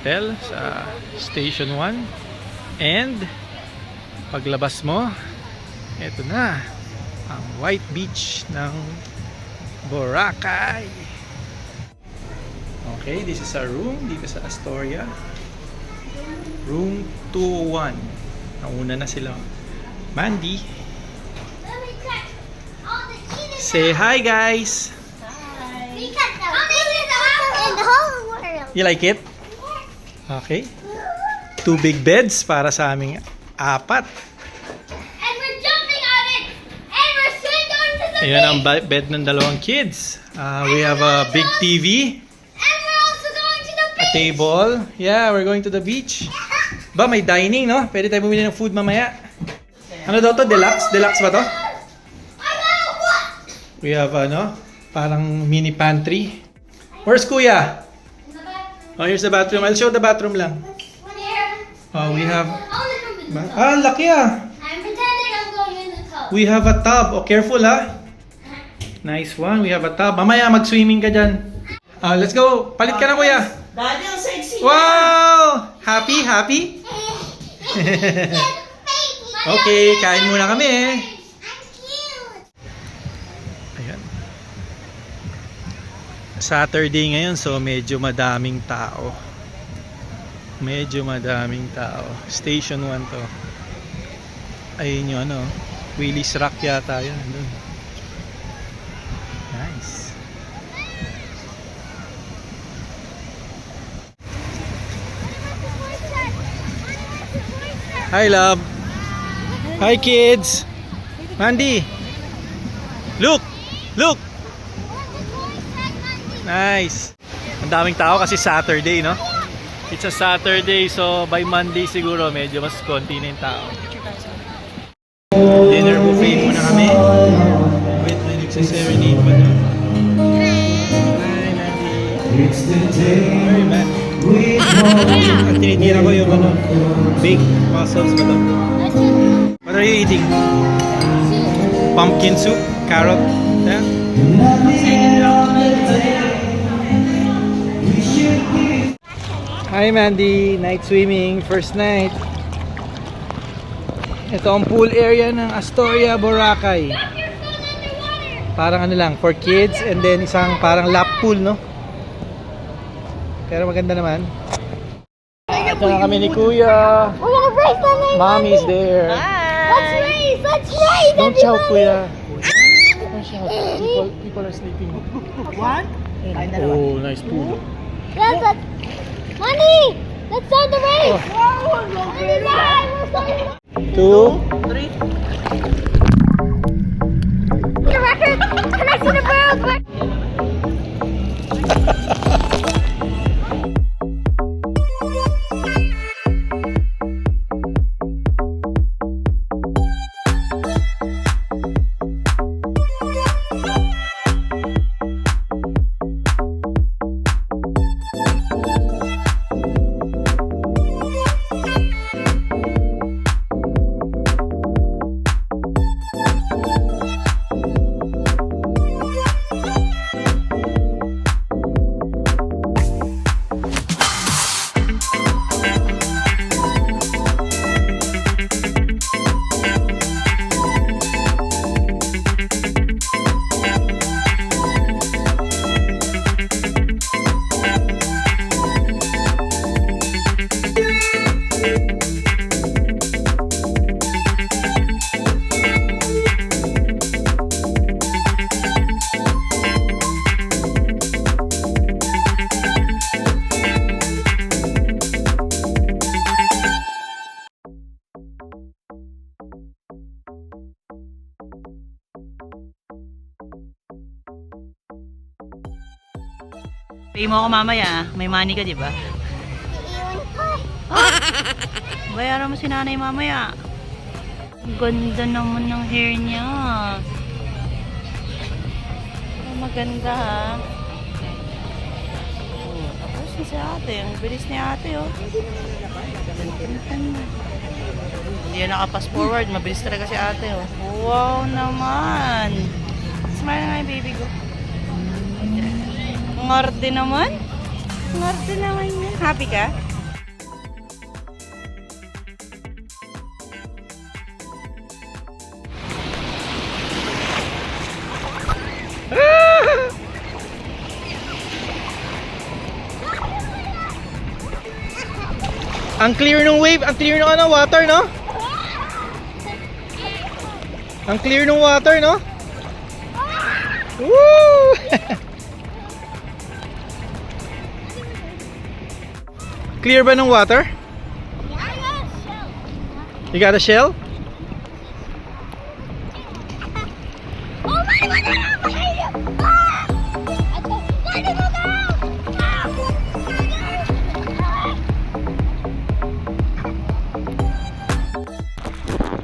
hotel sa Station 1. And paglabas mo, eto na ang White Beach ng Boracay. Okay, this is our room dito sa Astoria. Room 201. Nauna na sila. Mandy, say hi guys. Hi. In the whole world. You like it? Okay. 2 big beds para sa aming 4. And we're jumping on it. And we're swimming going to the Ayan ang beach. bed ng 2 kids. We have a big TV, And we're also going to the a beach. table. Yeah, we're going to the beach. Ba, may dining, no? Pwede tayo bumili ng food mamaya. Ano daw to? Deluxe? Deluxe ba to? We have, parang mini pantry. Where's Kuya? Oh, here's the bathroom. I'll show the bathroom lang. Oh, we have... laki ah. I'm pretending I'm going in the tub. We have a tub. Oh, careful ah. Nice one. We have a tub. Mamaya mag-swimming ka dyan. Let's go. Palit ka na, Kuya. Daddy, ang sexy na. Wow! Happy? Happy? Okay, kain muna kami eh. Ayan. Saturday ngayon, so medyo madaming tao. Medyo madaming tao. Station 1 to. Ayun yung Willy's Rock yata yun. Doon. Nice. Hi love. Hi kids. Mandy. Look. Look. Nice. Ang daming tao kasi Saturday, no? It's a Saturday, so by Monday siguro medyo mas konti na yung tao. Dinner buffet muna kami. Wait, may nagsiserenade pa doon. Hi, Mandy. Very bad. Ang tinitira ko yung baked mussels ba to? What are you eating? Pumpkin soup? Carrot? Yeah? Hi Mandy, night swimming, first night. Ito ang pool area ng Astoria, Boracay. Parang lang, for kids and then isang parang lap pool, no? Pero maganda naman. Ito na kami ni Kuya. We're gonna race on it. Mommy's there. Let's race. Let's race. Don't shout, everybody. Kuya. Don't shout. People are sleeping. One? Oh, nice pool. Yes, Money. Let's start the race. Wow, no Money, ride. We're starting. 2. 3. The record. Connect to the world. Pay mo ako mamaya. May money ka, di ba? Bayaran mo si nanay mamaya. Ang ganda naman ng hair niya. Oh, maganda ha. Oh, tapos na si ate. Ang bilis ni ate oh. Hindi na nakapass forward. Mabilis talaga si ate oh. Wow naman. Smile nga yung baby ko. Ngarte naman. Ngarte naman yan. Happy ka? Ang clear ng wave, ang clear ng ano, water, no? Ang clear ng water, no? Woo! Clear ba ng water? You got a shell? Oh my God!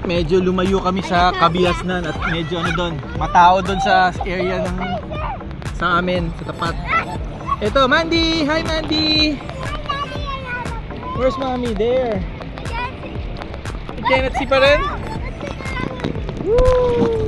Medyo lumayo kami sa Kabiasnan at medyo ano doon, matao doon sa area ng sa amin, sa tapat. Ito, Mandy! Hi, Mandy! Where's mommy? There. You cannot see pa rin? Woo!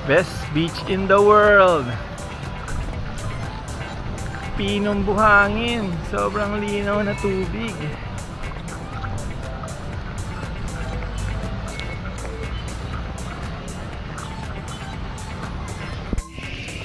Best beach in the world. Pinong buhangin, sobrang linaw na tubig.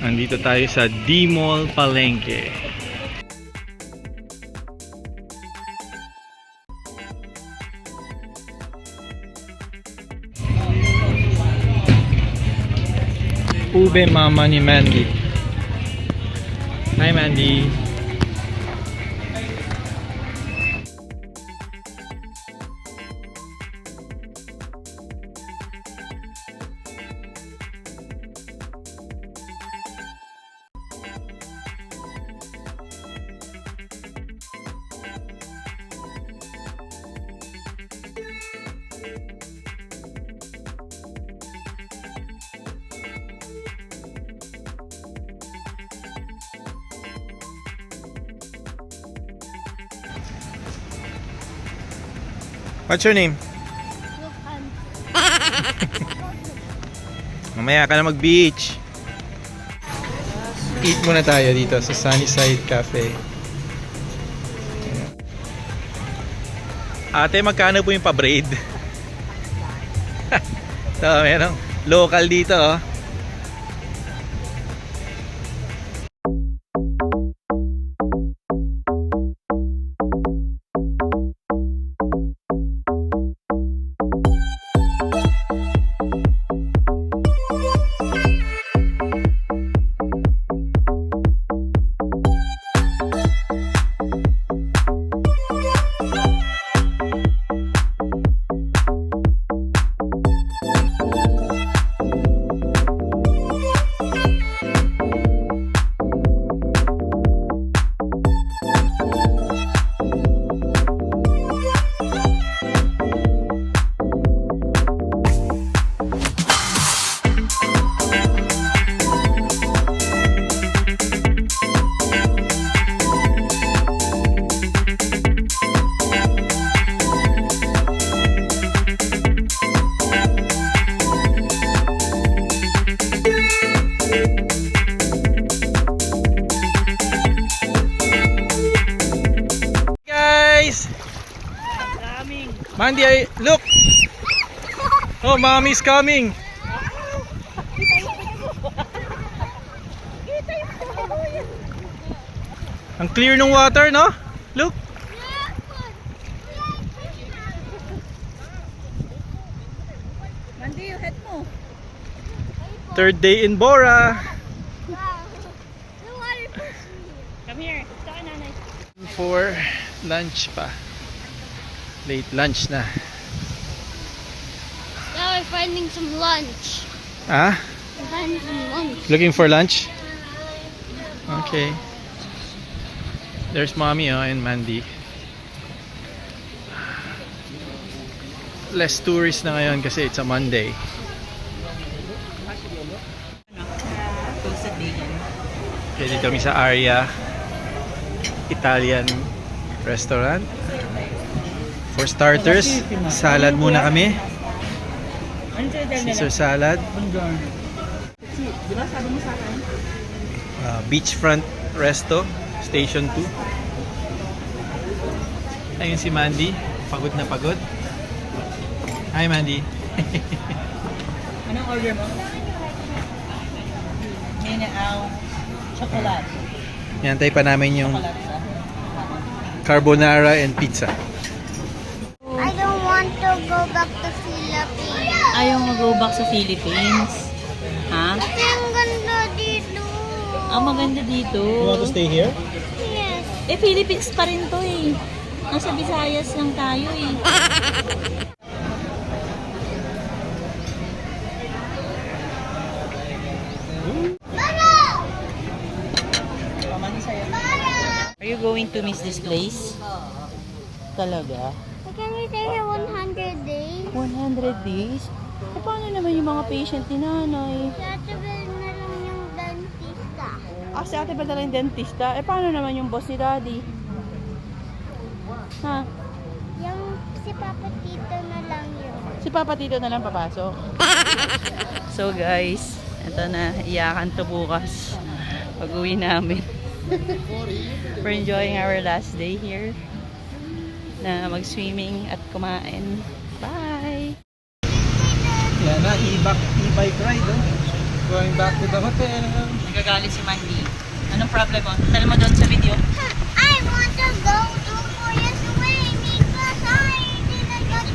Andito tayo sa D-Mall Palengke. Ube mama ni Mandy. Hi Mandy. What's your name? Mamaya ka na mag-beach. Eat muna tayo dito sa Sunnyside Cafe. Ate, magkano po yung pa-braid? So, merong local dito, oh. Mandy, look! Oh, mommy's coming! Ang clear ng water, no? Look! Mandy, yung head mo. Third day in Bora! Come here. Saka nanay. For lunch pa. Late lunch na. Now we're finding some lunch. Ah? We're finding some lunch. Looking for lunch? Okay. There's mommy, oh, and Mandy. Less tourists na ngayon kasi it's a Monday. Okay, dito kami sa Aria Italian restaurant. For starters, salad muna kami. Caesar salad. Beachfront resto, station 2. Ayun si Mandy. Pagod na pagod. Hi, Mandy. Anong order mo? Minaw. Chocolate. Yantay pa namin yung Chocolate sa. carbonara and pizza. I don't want to go back to Philippines. Ayaw mag-go back sa Philippines. Ha? Kasi ang ganda dito. Ang maganda dito. You want to stay here? Yes. Eh, Philippines pa rin to eh. Nasa Visayas lang tayo eh. Are you going to miss this place? Talaga? Can we stay here 100 days? 100 days? E paano naman yung mga patient ni nanay? Si Ate Bel na lang yung dentista. Ah, si ate pa talaga yung dentista? E paano naman yung boss ni daddy? Ha? Yung si Papa Tito na lang yun. Si Papa Tito na lang papasok. So guys, ito na, iyakan to bukas. Pag-uwi namin. We're enjoying our last day here na mag-swimming at kumain. Bye! Yan na, e-bike ride. Oh. Going back to the hotel. Nagagalit si Mandy. Anong problem mo? Tell mo doon sa video. I want to go to Korea swim because I didn't get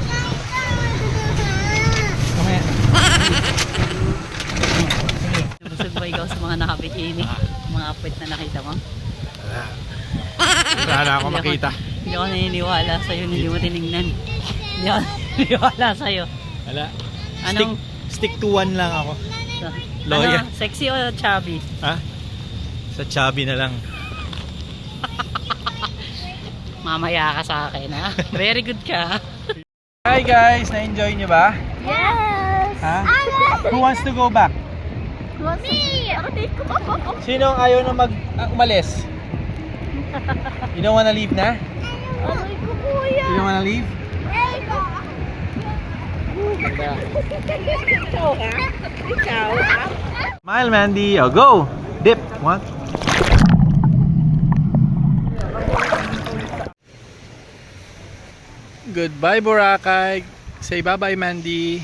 Mamaya. Nabusog ba ikaw sa mga nakabikini? Mga apit na nakita mo? Wala na ako makita. Hindi ako naniniwala sa'yo, hindi mo tinignan. Hindi ako naniniwala sa'yo. Wala. Anong- Stick to one lang ako. Loya. Ano, sexy o chubby? Ha? Sa chubby na lang. Mamaya ka sa akin, ha? Very good ka. Hi guys, na-enjoy nyo ba? Yes! Ha? Who wants to go back? Me! Sino ang ayaw na umalis? You don't wanna leave na? Aray ko, kuya! You don't wanna leave? Aray ko! Smile, Mandy. Oh, go! Dip. What? Goodbye, Boracay. Say bye-bye, Mandy.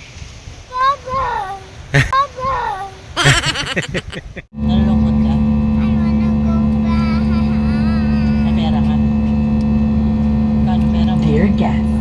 Baba! Baba! Nalulungkot ka? I wanna go back. May pera ka? Kano pera mo? Dear guest,